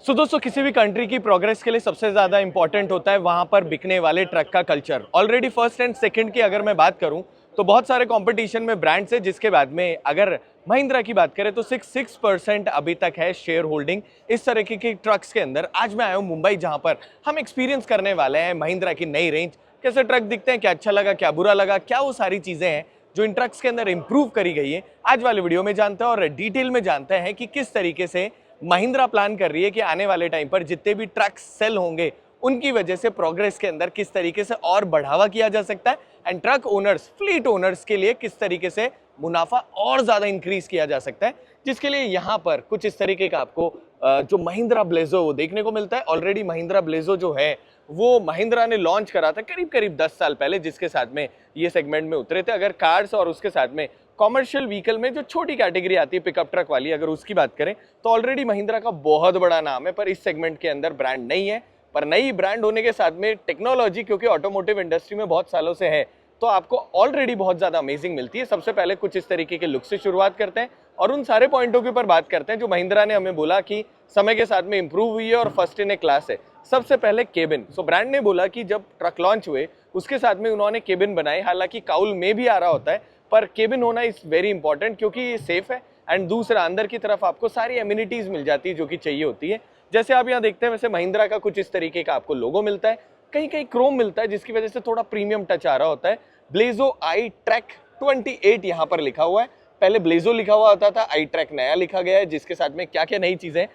दोस्तों किसी भी कंट्री की प्रोग्रेस के लिए सबसे ज़्यादा इंपॉर्टेंट होता है वहाँ पर बिकने वाले ट्रक का culture. Already first and second की अगर मैं बात करूँ तो बहुत सारे कंपटीशन में ब्रांड्स है, जिसके बाद में अगर महिंद्रा की बात करें तो 6% अभी तक है शेयर होल्डिंग इस तरीके की ट्रक्स के अंदर। आज मैं आया हूँ मुंबई, जहाँ पर हम एक्सपीरियंस करने वाले हैं महिंद्रा की नई रेंज। कैसे ट्रक दिखते हैं, क्या अच्छा लगा, क्या बुरा लगा, क्या वो सारी चीज़ें हैं जो इन ट्रक्स के अंदर इंप्रूव करी गई है, आज वाले वीडियो में जानते हैं और डिटेल में जानते हैं कि किस तरीके से महिंद्रा प्लान कर रही है कि आने वाले टाइम पर जितने भी ट्रक्स सेल होंगे उनकी वजह से प्रोग्रेस के अंदर किस तरीके से और बढ़ावा किया जा सकता है and truck owners, fleet owners के लिए किस तरीके से मुनाफा और ज्यादा इंक्रीज किया जा सकता है, जिसके लिए यहाँ पर कुछ इस तरीके का आपको जो महिंद्रा ब्लेजो वो देखने को मिलता है। ऑलरेडी महिंद्रा ब्लेजो जो है वो महिंद्रा ने लॉन्च करा था करीब 10 साल पहले, जिसके साथ में ये सेगमेंट में उतरे थे। अगर कार्स और उसके साथ में कॉमर्शियल व्हीकल में जो छोटी कैटेगरी आती है पिकअप ट्रक वाली, अगर उसकी बात करें तो ऑलरेडी महिंद्रा का बहुत बड़ा नाम है, पर इस सेगमेंट के अंदर ब्रांड नहीं है। पर नई ब्रांड होने के साथ में टेक्नोलॉजी, क्योंकि ऑटोमोटिव इंडस्ट्री में बहुत सालों से है, तो आपको ऑलरेडी बहुत ज्यादा अमेजिंग मिलती है। सबसे पहले कुछ इस तरीके के लुक से शुरुआत करते हैं और उन सारे पॉइंटों के ऊपर बात करते हैं जो महिंद्रा ने हमें बोला कि समय के साथ में इंप्रूव हुई है और फर्स्ट इन ए क्लास है। सबसे पहले केबिन। ब्रांड ने बोला कि जब ट्रक लॉन्च हुए उसके साथ में उन्होंने केबिन बनाए, हालांकि काउल में भी आ रहा होता है, पर केबिन होना इज वेरी इंपॉर्टेंट क्योंकि ये सेफ है एंड दूसरा अंदर की तरफ आपको सारी एम्यूनिटीज मिल जाती है जो कि चाहिए होती है। जैसे आप यहाँ देखते हैं वैसे महिंद्रा का कुछ इस तरीके का आपको लोगो मिलता है, कहीं कहीं क्रोम मिलता है जिसकी वजह से थोड़ा प्रीमियम टच आ रहा होता है। ब्लेजो आई ट्रैक 28 यहाँ पर लिखा हुआ है, पहले ब्लेजो लिखा हुआ होता था, आई ट्रैक नया लिखा गया है, जिसके साथ में क्या क्या नई चीजें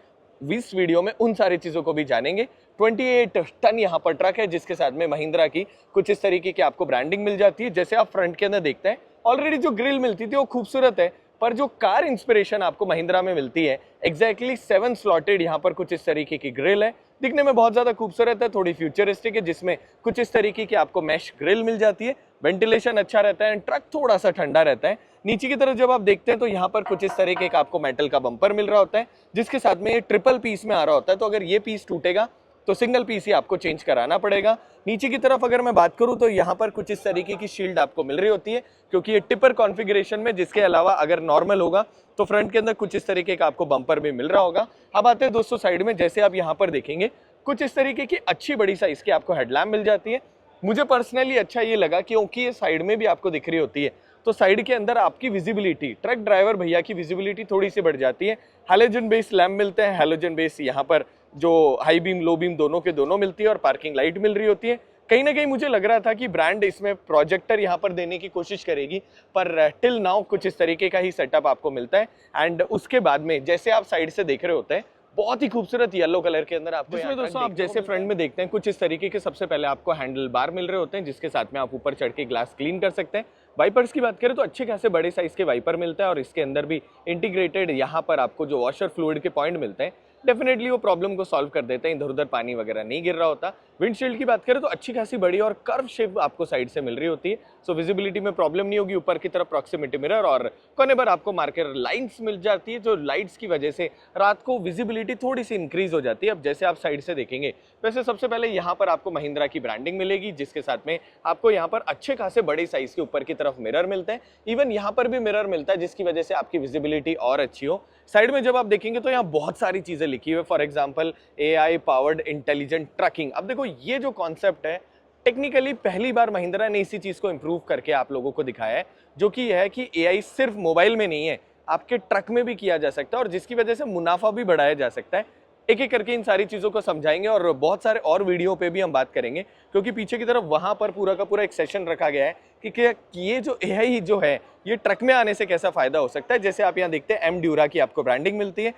इस वीडियो में उन सारी चीजों को भी जानेंगे। 28 टन यहाँ पर ट्रक है जिसके साथ में महिंद्रा की कुछ इस तरीके की आपको ब्रांडिंग मिल जाती है। जैसे आप फ्रंट के अंदर देखते हैं ऑलरेडी जो ग्रिल मिलती थी वो खूबसूरत है, पर जो कार इंस्पिरेशन आपको महिंद्रा में मिलती है एग्जैक्टली 7 स्लॉटेड यहाँ पर कुछ इस तरीके की ग्रिल है, दिखने में बहुत ज्यादा खूबसूरत है, थोड़ी फ्यूचरिस्टिक है, जिसमें कुछ इस तरीके की आपको मैश ग्रिल मिल जाती है। वेंटिलेशन अच्छा रहता है, ट्रक थोड़ा सा ठंडा रहता है। नीचे की तरफ जब आप देखते हैं तो यहाँ पर कुछ इस तरीके का आपको मेटल का बम्पर मिल रहा होता है, जिसके साथ में ये ट्रिपल पीस में आ रहा होता है, तो अगर ये पीस टूटेगा तो सिंगल पीस ही आपको चेंज कराना पड़ेगा। नीचे की तरफ अगर मैं बात करूं तो यहाँ पर कुछ इस तरीके की शील्ड आपको मिल रही होती है, क्योंकि ये टिपर कॉन्फ़िगरेशन में, जिसके अलावा अगर नॉर्मल होगा तो फ्रंट के अंदर कुछ इस तरीके का आपको बम्पर भी मिल रहा होगा। अब आते हैं दोस्तों साइड में, जैसे आप यहाँ पर देखेंगे कुछ इस तरीके की अच्छी बड़ी साइज की आपको हेडलैम्प मिल जाती है। मुझे पर्सनली अच्छा ये लगा क्योंकि ये साइड में भी आपको दिख रही होती है, तो साइड के अंदर आपकी विजिबिलिटी, ट्रक ड्राइवर भैया की विजिबिलिटी थोड़ी सी बढ़ जाती है। हैलोजन बेस लैम्प मिलते हैं, हैलोजन बेस यहाँ पर जो हाई बीम लो बीम दोनों के दोनों मिलती है और पार्किंग लाइट मिल रही होती है। कहीं ना कहीं मुझे लग रहा था कि ब्रांड इसमें प्रोजेक्टर यहाँ पर देने की कोशिश करेगी, पर टिल नाउ कुछ इस तरीके का ही सेटअप आपको मिलता है। एंड उसके बाद में जैसे आप साइड से देख रहे होते हैं बहुत ही खूबसूरत येलो कलर के अंदर आपको, जिसमें दोस्तों आप जैसे फ्रंट में देखते हैं कुछ इस तरीके के सबसे पहले आपको हैंडल बार मिल रहे होते हैं, जिसके साथ में आप ऊपर चढ़ के ग्लास क्लीन कर सकते हैं। वाइपर्स की बात करें तो अच्छे खासे बड़े साइज के वाइपर मिलता है और इसके अंदर भी इंटीग्रेटेड यहाँ पर आपको जो वॉशर फ्लूइड के पॉइंट मिलते हैं, डेफिनेटली वो प्रॉब्लम को सॉल्व कर देते हैं, इधर उधर पानी वगैरह नहीं गिर रहा होता। विंडशील्ड की बात करें तो अच्छी खासी बड़ी और कर्व शेप आपको साइड से मिल रही होती है, सो विजिबिलिटी में प्रॉब्लम नहीं होगी। ऊपर की तरफ प्रॉक्सिमिटी मिरर और कोने पर आपको मार्कर लाइट्स मिल जाती है, जो लाइट्स की वजह से रात को विजिबिलिटी थोड़ी सी इंक्रीज हो जाती है। अब जैसे आप साइड से देखेंगे वैसे सबसे पहले यहाँ पर आपको महिंद्रा की ब्रांडिंग मिलेगी, जिसके साथ में आपको यहाँ पर अच्छे खासे बड़े साइज के ऊपर की तरफ मिरर मिलते हैं, इवन यहाँ पर भी मिरर मिलता है, जिसकी वजह से आपकी विजिबिलिटी और अच्छी हो। साइड में जब आप देखेंगे तो यहाँ बहुत सारी चीजें लिखी हुई है, for example AI powered intelligent trucking. अब देखो ये जो कॉन्सेप्ट है टेक्निकली पहली बार महिंद्रा ने इसी चीज को इंप्रूव करके आप लोगों को दिखाया है, जो कि यह है कि AI सिर्फ मोबाइल में नहीं है, आपके ट्रक में भी किया जा सकता है और जिसकी वजह से मुनाफा भी बढ़ाया जा सकता है। एक एक करके इन सारी चीजों को समझाएंगे और बहुत सारे और वीडियो पे भी हम बात करेंगे, क्योंकि पीछे की तरफ वहां पर पूरा का पूरा एक सेशन रखा गया है कि ये जो AI जो है ये ट्रक में आने से कैसा फायदा हो सकता है। जैसे आप यहाँ देखते हैं एम ड्यूरा की आपको ब्रांडिंग मिलती है,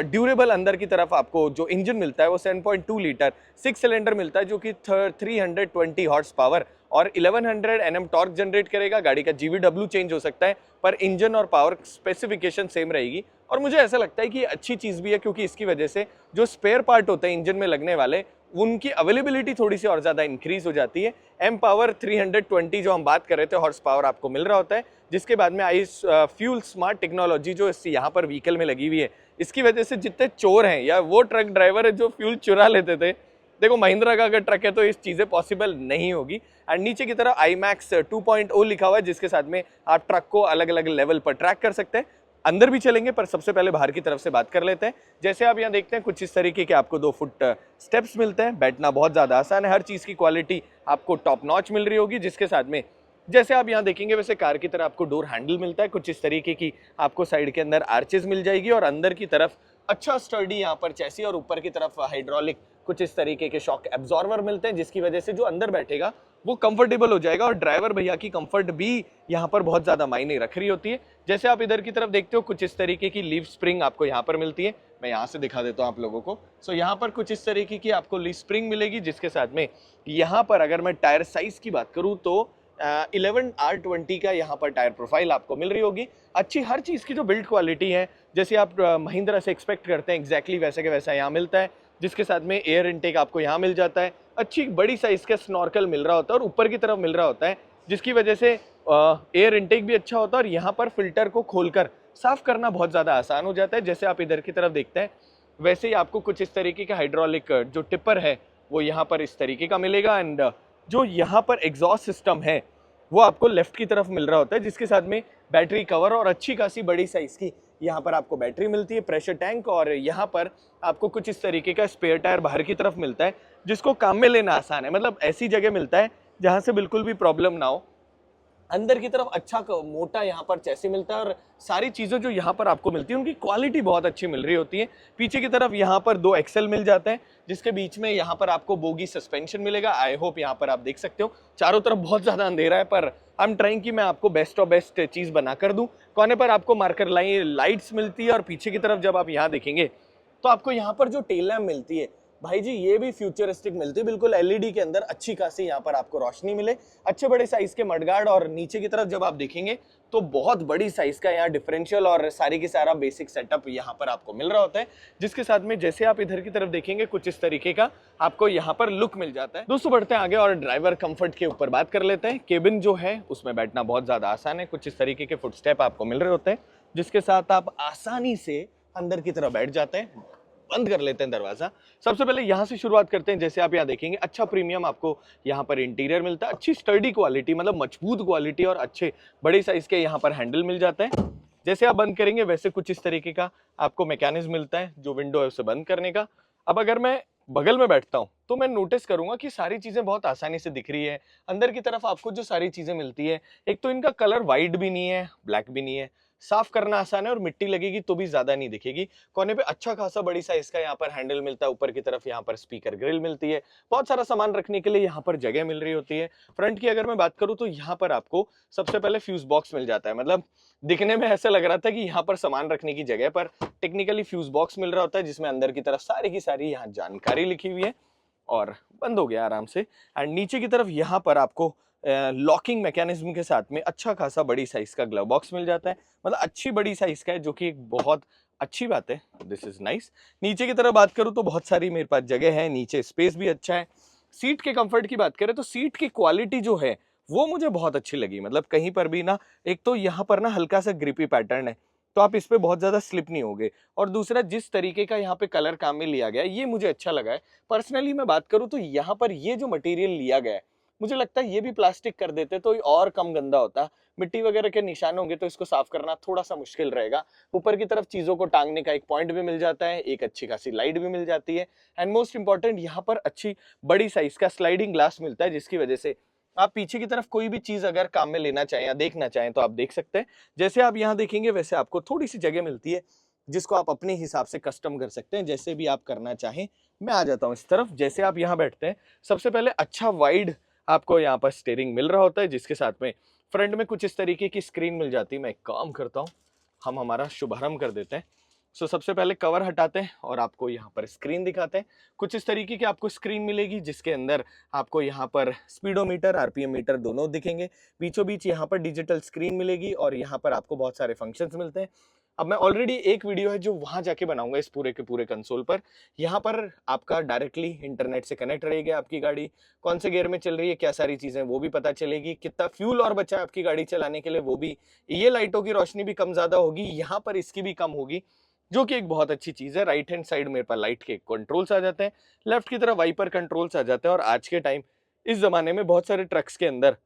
ड्यूरेबल अंदर की तरफ आपको जो इंजन मिलता है वो 7.2 लीटर 6 सिलेंडर मिलता है, जो कि 320 हॉर्स पावर और 1100 Nm टॉर्क जनरेट करेगा। गाड़ी का GVW चेंज हो सकता है पर इंजन और पावर स्पेसिफिकेशन सेम रहेगी। और मुझे ऐसा लगता है कि ये अच्छी चीज भी है, क्योंकि इसकी वजह से जो स्पेयर पार्ट होते हैं इंजन में लगने वाले उनकी अवेलेबिलिटी थोड़ी सी और ज्यादा इंक्रीज हो जाती है। एम पावर 320 जो हम बात कर रहे थे हॉर्स पावर आपको मिल रहा होता है, जिसके बाद में आई फ्यूल स्मार्ट टेक्नोलॉजी जो यहाँ पर व्हीकल में लगी हुई है, इसकी वजह से जितने चोर हैं या वो ट्रक ड्राइवर है जो फ्यूल चुरा लेते थे, देखो महिंद्रा का अगर ट्रक है तो इस चीजें पॉसिबल नहीं होगी। एंड नीचे की तरफ IMAX 2.0 लिखा हुआ है, जिसके साथ में आप ट्रक को अलग अलग लेवल पर ट्रैक कर सकते हैं। अंदर भी चलेंगे, पर सबसे पहले बाहर की तरफ से बात कर लेते हैं। जैसे आप यहाँ देखते हैं कुछ इस तरीके के आपको 2 फुट स्टेप्स मिलते हैं, बैठना बहुत ज़्यादा आसान है, हर चीज़ की क्वालिटी आपको टॉप नॉच मिल रही होगी। जिसके साथ में जैसे आप यहाँ देखेंगे वैसे कार की तरह आपको डोर हैंडल मिलता है, कुछ इस तरीके की आपको साइड के अंदर आर्चेस मिल जाएगी और अंदर की तरफ अच्छा स्टर्डी यहाँ पर चैसी और ऊपर की तरफ हाइड्रोलिक कुछ इस तरीके के शॉक एब्जॉर्बर मिलते हैं, जिसकी वजह से जो अंदर बैठेगा वो कंफर्टेबल हो जाएगा और ड्राइवर भैया की कंफर्ट भी यहाँ पर बहुत ज्यादा मायने रख रही होती है। जैसे आप इधर की तरफ देखते हो कुछ इस तरीके की लीफ स्प्रिंग आपको यहाँ पर मिलती है, मैं यहाँ से दिखा देता हूँ आप लोगों को। सो यहाँ पर कुछ इस तरीके की आपको लीफ स्प्रिंग मिलेगी, जिसके साथ में यहाँ पर अगर मैं टायर साइज की बात करूँ तो 11R20 का यहाँ पर टायर प्रोफाइल आपको मिल रही होगी। अच्छी हर चीज़ की जो बिल्ड क्वालिटी है जैसे आप महिंद्रा से एक्सपेक्ट करते हैं एग्जैक्टली वैसे के वैसा यहाँ मिलता है। जिसके साथ में एयर इनटेक आपको यहाँ मिल जाता है, अच्छी बड़ी साइज का स्नॉर्कल मिल रहा होता है और ऊपर की तरफ मिल रहा होता है, जिसकी वजह से एयर इनटेक भी अच्छा होता है और यहाँ पर फिल्टर को खोलकर साफ करना बहुत ज़्यादा आसान हो जाता है। जैसे आप इधर की तरफ देखते हैं वैसे ही आपको कुछ इस तरीके का हाइड्रोलिक जो टिपर है वो यहाँ पर इस तरीके का मिलेगा एंड जो यहाँ पर एग्जॉस्ट सिस्टम है वो आपको लेफ्ट की तरफ मिल रहा होता है, जिसके साथ में बैटरी कवर और अच्छी खासी बड़ी साइज की यहाँ पर आपको बैटरी मिलती है, प्रेशर टैंक और यहाँ पर आपको कुछ इस तरीके का स्पेयर टायर बाहर की तरफ मिलता है, जिसको काम में लेना आसान है, मतलब ऐसी जगह मिलता है जहाँ से बिल्कुल भी प्रॉब्लम ना हो। अंदर की तरफ अच्छा मोटा यहाँ पर चैसी मिलता है और सारी चीज़ें जो यहाँ पर आपको मिलती है उनकी क्वालिटी बहुत अच्छी मिल रही होती है। पीछे की तरफ यहाँ पर 2 एक्सेल मिल जाते हैं, जिसके बीच में यहाँ पर आपको बोगी सस्पेंशन मिलेगा। आई होप यहाँ पर आप देख सकते हो चारों तरफ बहुत ज़्यादा अंधेरा है, पर आई एम ट्राइंग कि मैं आपको बेस्ट ऑफ बेस्ट चीज़ बना कर दूँ। कोने पर आपको मार्कर लाइट्स मिलती है और पीछे की तरफ जब आप यहाँ देखेंगे तो आपको यहाँ पर जो टेल लैम्प मिलती है भाई जी ये भी फ्यूचरिस्टिक मिलती है, बिल्कुल एलईडी के अंदर अच्छी खासी यहाँ पर आपको रोशनी मिले, अच्छे बड़े साइज के मडगार्ड और नीचे की तरफ जब आप देखेंगे तो बहुत बड़ी साइज का यहाँ डिफरेंशियल और सारी की सारा बेसिक सेटअप यहाँ पर आपको मिल रहा होता है। जिसके साथ में जैसे आप इधर की तरफ देखेंगे कुछ इस तरीके का आपको यहाँ पर लुक मिल जाता है। दोस्तों बढ़ते हैं आगे और ड्राइवर कंफर्ट के ऊपर बात कर लेते हैं। केबिन जो है उसमें बैठना बहुत ज्यादा आसान है, कुछ इस तरीके के फुटस्टेप आपको मिल रहे होते हैं, जिसके साथ आप आसानी से अंदर की तरफ बैठ जाते हैं। बंद कर लेते हैं दरवाजा। सबसे पहले यहाँ से शुरुआत करते हैं। जैसे आप यहाँ देखेंगे अच्छा प्रीमियम आपको यहाँ पर इंटीरियर मिलता है, अच्छी स्टर्डी क्वालिटी मतलब मजबूत क्वालिटी और अच्छे बड़े साइज के यहाँ पर हैंडल मिल जाता है। जैसे आप बंद करेंगे वैसे कुछ इस तरीके का आपको मैकेनिज्म मिलता है जो विंडो है उसे बंद करने का। अब अगर मैं बगल में बैठता हूँ तो मैं नोटिस करूंगा कि सारी चीजें बहुत आसानी से दिख रही है। अंदर की तरफ आपको जो सारी चीजें मिलती है, एक तो इनका कलर व्हाइट भी नहीं है ब्लैक भी नहीं है, साफ करना आसान है और मिट्टी लगेगी तो भी ज्यादा नहीं दिखेगी। कोने पे अच्छा खासा बड़ी साइज का यहाँ पर हैंडल मिलता है, ऊपर की तरफ यहाँ पर स्पीकर ग्रिल मिलती है, बहुत सारा सामान रखने के लिए यहाँ पर जगह मिल रही होती है। फ्रंट की अगर मैं बात करूँ तो यहाँ पर आपको सबसे पहले फ्यूज बॉक्स मिल जाता है, मतलब दिखने में ऐसा लग रहा था कि यहाँ पर सामान रखने की जगह पर टेक्निकली फ्यूज बॉक्स मिल रहा होता है, जिसमें अंदर की तरफ सारी की सारी यहाँ जानकारी लिखी हुई है और बंद हो गया आराम से। एंड नीचे की तरफ यहाँ पर आपको लॉकिंग मैकेनिज्म के साथ में अच्छा खासा बड़ी साइज का ग्लव बॉक्स मिल जाता है, मतलब अच्छी बड़ी साइज का है जो कि एक बहुत अच्छी बात है। This is nice. नीचे की तरफ बात करूं तो बहुत सारी मेरे पास जगह है, नीचे स्पेस भी अच्छा है। सीट के कंफर्ट की बात करें तो सीट की क्वालिटी जो है वो मुझे बहुत अच्छी लगी, मतलब कहीं पर भी ना, एक तो यहाँ पर ना हल्का सा ग्रिपी पैटर्न है तो आप इस पे बहुत ज्यादा स्लिप नहीं होगे, और दूसरा जिस तरीके का यहाँ पे कलर काम में लिया गया है ये मुझे अच्छा लगा है। पर्सनली मैं बात करूँ तो यहाँ पर ये जो मटेरियल लिया गया है मुझे लगता है ये भी प्लास्टिक कर देते तो और कम गंदा होता। मिट्टी वगैरह के निशान होंगे तो इसको साफ करना थोड़ा सा मुश्किल रहेगा। ऊपर की तरफ चीजों को टांगने का एक पॉइंट भी मिल जाता है, एक अच्छी खासी लाइट भी मिल जाती है एंड मोस्ट इंपॉर्टेंट यहाँ पर अच्छी बड़ी साइज का स्लाइडिंग ग्लास मिलता है, जिसकी वजह से आप पीछे की तरफ कोई भी चीज अगर काम में लेना चाहें या देखना चाहें तो आप देख सकते हैं। जैसे आप यहाँ देखेंगे वैसे आपको थोड़ी सी जगह मिलती है जिसको आप अपने हिसाब से कस्टम कर सकते हैं, जैसे भी आप करना चाहें। मैं आ जाता हूँ इस तरफ। जैसे आप यहाँ बैठते हैं सबसे पहले अच्छा वाइड आपको यहाँ पर स्टीयरिंग मिल रहा होता है, जिसके साथ में फ्रंट में कुछ इस तरीके की स्क्रीन मिल जाती है। मैं एक काम करता हूँ, हम हमारा शुभारंभ कर देते हैं। सबसे पहले कवर हटाते हैं और आपको यहाँ पर स्क्रीन दिखाते हैं। कुछ इस तरीके की आपको स्क्रीन मिलेगी जिसके अंदर आपको यहाँ पर स्पीडोमीटर आरपीएम मीटर दोनों दिखेंगे। बीचों बीच यहाँ पर डिजिटल स्क्रीन मिलेगी और यहाँ पर आपको बहुत सारे फंक्शंस मिलते हैं। अब मैं ऑलरेडी एक वीडियो है जो वहां जाके बनाऊंगा इस पूरे के पूरे कंसोल पर। यहाँ पर आपका डायरेक्टली इंटरनेट से कनेक्ट रहेगी आपकी गाड़ी, कौन से गियर में चल रही है, क्या सारी चीजें वो भी पता चलेगी, कितना फ्यूल और बचा है आपकी गाड़ी चलाने के लिए वो भी। ये लाइटों की रोशनी भी कम ज्यादा होगी, यहाँ पर इसकी भी कम होगी, जो कि एक बहुत अच्छी चीज है। राइट हैंड साइड मेरे पास लाइट के कंट्रोल्स आ जाते हैं, लेफ्ट की तरफ वाइपर कंट्रोल्स आ जाते हैं। और आज के टाइम इस जमाने में बहुत सारे ट्रक्स के अंदर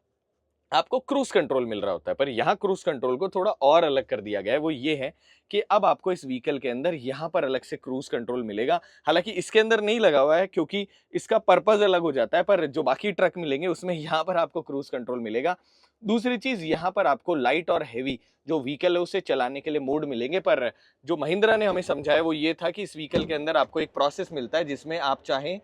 आपको क्रूज कंट्रोल मिल रहा होता है। पर यहाँ क्रूज कंट्रोल को थोड़ा और अलग कर दिया गया है, वो ये है कि अब आपको इस व्हीकल के अंदर यहाँ पर अलग से क्रूज कंट्रोल मिलेगा। हालांकि इसके अंदर नहीं लगा हुआ है क्योंकि इसका पर्पज अलग हो जाता है, पर जो बाकी ट्रक मिलेंगे उसमें यहाँ पर आपको क्रूज कंट्रोल मिलेगा। दूसरी चीज, यहाँ पर आपको लाइट और हैवी जो व्हीकल है उसे चलाने के लिए मोड मिलेंगे। पर जो महिंद्रा ने हमें समझाया वो ये था कि इस व्हीकल के अंदर आपको एक प्रोसेस मिलता है जिसमें आप चाहें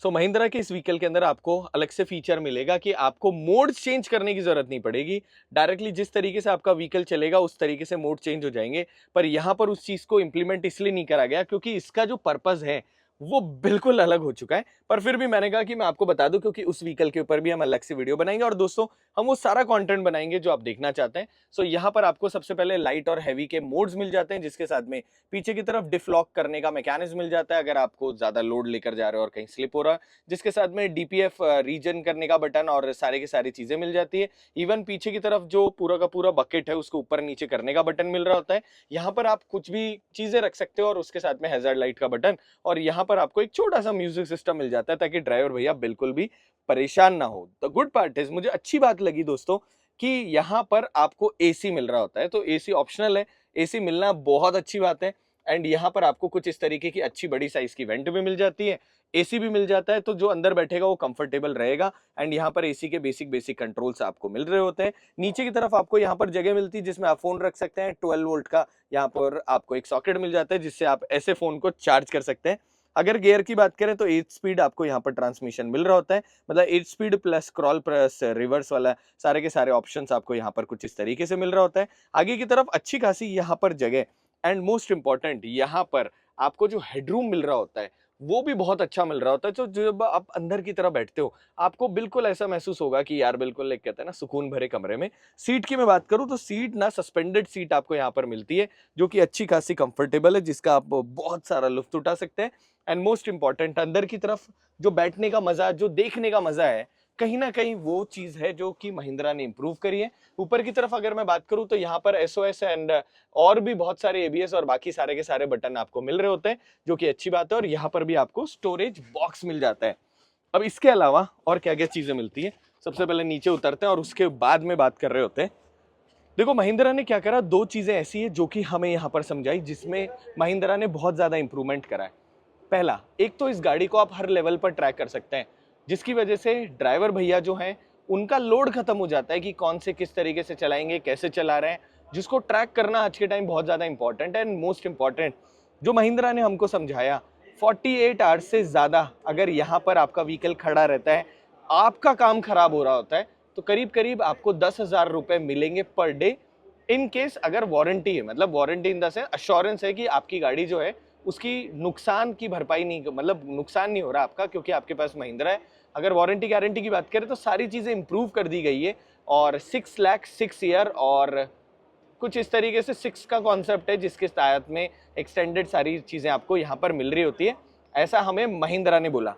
महिंद्रा के इस व्हीकल के अंदर आपको अलग से फीचर मिलेगा कि आपको मोड चेंज करने की जरूरत नहीं पड़ेगी। डायरेक्टली जिस तरीके से आपका व्हीकल चलेगा उस तरीके से मोड चेंज हो जाएंगे। पर यहाँ पर उस चीज को इंप्लीमेंट इसलिए नहीं करा गया क्योंकि इसका जो पर्पज है वो बिल्कुल अलग हो चुका है। पर फिर भी मैंने कहा कि मैं आपको बता दूं क्योंकि उस व्हीकल के ऊपर भी हम अलग से वीडियो बनाएंगे और दोस्तों हम वो सारा कंटेंट बनाएंगे जो आप देखना चाहते हैं। सो यहाँ पर आपको सबसे पहले लाइट और हैवी के मोड्स मिल जाते हैं, जिसके साथ में पीछे की तरफ डिफलॉक करने का मैकेनिज्म मिल जाता है अगर आपको ज्यादा लोड लेकर जा रहे हो और कहीं स्लिप हो रहा है, जिसके साथ में डीपीएफ रीजन करने का बटन और सारे की सारी चीजें मिल जाती है। इवन पीछे की तरफ जो पूरा का पूरा बकेट है उसको ऊपर नीचे करने का बटन मिल रहा होता है। यहाँ पर आप कुछ भी चीजें रख सकते हो और उसके साथ में हैजार्ड लाइट का बटन, और यहाँ पर आपको एक छोटा सा म्यूजिक सिस्टम मिल जाता है ताकि ड्राइवर भैया बिल्कुल भी परेशान ना हो। द गुड पार्ट इज, मुझे अच्छी बात लगी दोस्तों कि यहाँ पर आपको एसी मिल रहा होता है। तो एसी ऑप्शनल है, एसी मिलना बहुत अच्छी बात है। एंड यहाँ पर आपको कुछ इस तरीके की अच्छी बड़ी साइज की वेंट भी मिल जाती है, एसी भी मिल जाता है, तो जो अंदर बैठेगा वो कंफर्टेबल रहेगा। एंड यहाँ पर एसी के बेसिक कंट्रोल्स आपको मिल रहे होते हैं। नीचे की तरफ आपको यहाँ पर जगह मिलती है जिसमें आप फोन रख सकते हैं। 12 वोल्ट का यहाँ पर आपको एक सॉकेट मिल जाता है जिससे आप ऐसे फोन को चार्ज कर सकते हैं। अगर गियर की बात करें तो 8 स्पीड आपको यहाँ पर ट्रांसमिशन मिल रहा होता है, मतलब 8 speed plus crawl plus reverse वाला सारे के सारे ऑप्शंस आपको यहाँ पर कुछ इस तरीके से मिल रहा होता है। आगे की तरफ अच्छी खासी यहाँ पर जगह, एंड मोस्ट इंपॉर्टेंट यहाँ पर आपको जो हेडरूम मिल रहा होता है वो भी बहुत अच्छा मिल रहा होता है। तो जब आप अंदर की तरफ बैठते हो आपको बिल्कुल ऐसा महसूस होगा कि यार बिल्कुल एक कहते हैं ना सुकून भरे कमरे में। सीट की मैं बात करूं तो सीट ना सस्पेंडेड सीट आपको यहाँ पर मिलती है जो कि अच्छी खासी कंफर्टेबल है, जिसका आप बहुत सारा लुत्फ उठा सकते हैं। एंड मोस्ट इंपॉर्टेंट, अंदर की तरफ जो बैठने का मजा, जो देखने का मजा है, कहीं ना कहीं वो चीज है जो कि महिंद्रा ने इंप्रूव करी है। ऊपर की तरफ अगर मैं बात करूं तो यहाँ पर एसओएस एंड और भी बहुत सारे एबीएस और बाकी सारे के सारे बटन आपको मिल रहे होते हैं जो कि अच्छी बात है। और यहाँ पर भी आपको स्टोरेज बॉक्स मिल जाता है। अब इसके अलावा और क्या क्या चीजें मिलती है, सबसे पहले नीचे उतरते हैं और उसके बाद में बात कर रहे होते हैं। देखो महिंद्रा ने क्या करा, दो चीजें ऐसी है जो कि हमें यहाँ पर समझाई जिसमें महिंद्रा ने बहुत ज्यादा इंप्रूवमेंट करा है। पहला, एक तो इस गाड़ी को आप हर लेवल पर ट्रैक कर सकते हैं जिसकी वजह से ड्राइवर भैया जो हैं उनका लोड खत्म हो जाता है कि कौन से किस तरीके से चलाएंगे, कैसे चला रहे हैं, जिसको ट्रैक करना आज के टाइम बहुत ज्यादा इंपॉर्टेंट है। एंड मोस्ट इंपॉर्टेंट जो महिंद्रा ने हमको समझाया, 48 आवर्स से ज्यादा अगर यहाँ पर आपका व्हीकल खड़ा रहता है, आपका काम खराब हो रहा होता है, तो करीब करीब आपको 10,000 रुपए मिलेंगे पर डे। इन केस अगर वारंटी है, मतलब warranty in the sense assurance है कि आपकी गाड़ी जो है उसकी नुकसान की भरपाई नहीं, मतलब नुकसान नहीं हो रहा आपका क्योंकि आपके पास महिंद्रा है। अगर वारंटी गारंटी की बात करें तो सारी चीजें इंप्रूव कर दी गई है और 6 लाख 6 ईयर और कुछ इस तरीके से 6 का कॉन्सेप्ट है जिसके तहत में एक्सटेंडेड सारी चीजें आपको यहाँ पर मिल रही होती है, ऐसा हमें महिंद्रा ने बोला।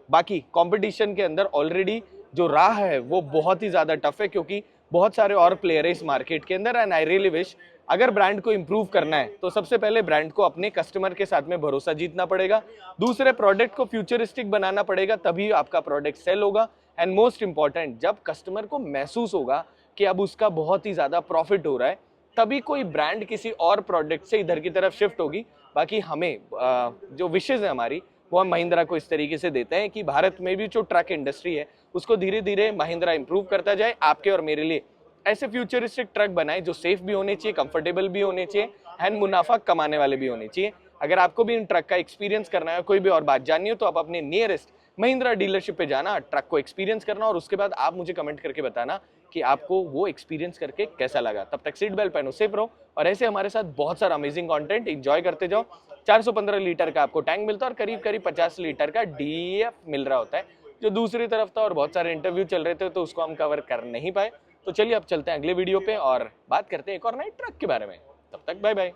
बाकी कंपटीशन के अंदर ऑलरेडी जो राह है वो बहुत ही ज्यादा टफ है क्योंकि बहुत सारे और प्लेयर है इस मार्केट के अंदर। एंड आई रियली विश, अगर ब्रांड को इंप्रूव करना है तो सबसे पहले ब्रांड को अपने कस्टमर के साथ में भरोसा जीतना पड़ेगा, दूसरे प्रोडक्ट को फ्यूचरिस्टिक बनाना पड़ेगा, तभी आपका प्रोडक्ट सेल होगा। एंड मोस्ट इंपॉर्टेंट, जब कस्टमर को महसूस होगा कि अब उसका बहुत ही ज्यादा प्रॉफिट हो रहा है, तभी कोई ब्रांड किसी और प्रोडक्ट से इधर की तरफ शिफ्ट होगी। बाकी हमें जो विशेष है हमारी, वो हम महिंद्रा को इस तरीके से देते हैं कि भारत में भी जो ट्रक इंडस्ट्री है उसको धीरे धीरे महिंद्रा इंप्रूव करता जाए, आपके और मेरे लिए ऐसे फ्यूचरिस्टिक ट्रक बनाए जो सेफ भी होने चाहिए, कंफर्टेबल भी होने चाहिए एंड मुनाफा कमाने वाले भी होने चाहिए। अगर आपको भी इन ट्रक का एक्सपीरियंस करना है, कोई भी और बात जाननी हो, तो आप अपने नियरेस्ट महिंद्रा डीलरशिप पे जाना, ट्रक को एक्सपीरियंस करना और उसके बाद आप मुझे कमेंट करके बताना कि आपको वो एक्सपीरियंस करके कैसा लगा। तब तक सीट बेल्ट पहनो, सेफ रहो और ऐसे हमारे साथ बहुत सारा अमेजिंग कंटेंट एंजॉय करते जाओ। 415 लीटर का आपको टैंक मिलता है और करीब करीब 50 लीटर का डीएफ मिल रहा होता है, जो दूसरी तरफ था और बहुत सारे इंटरव्यू चल रहे थे तो उसको हम कवर कर नहीं पाए। तो चलिए अब चलते हैं अगले वीडियो पे और बात करते हैं एक और नए ट्रक के बारे में। तब तक बाय बाय।